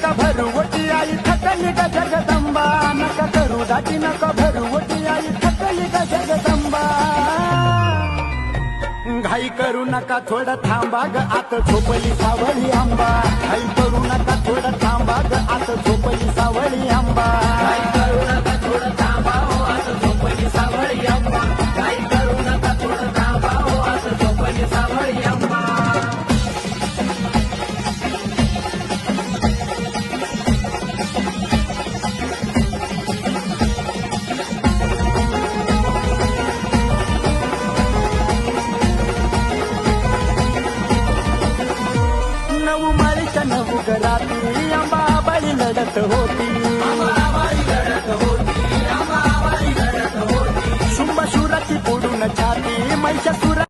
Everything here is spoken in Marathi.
नका भरवटी आई थकली ग जगदंबा नका करू दाटी नका भरवटी आई थकली ग जगदंबा घाई करू नका थोडं थांबा ग आत झोपली सावळी आंबा घाई करू नका थोडं थांबा ग आत झोपली सावळी आंबा घाई करू नका थोडं थांबा हो आत झोपली सावळी आंबा घाई करू नका थोडं थांबा हो आत झोपली सावळी आंबा नऊ माळीच्या नऊ घराती आंबाबाई लढत होती शुंभाशुराची फोडून छाती महिषासुरा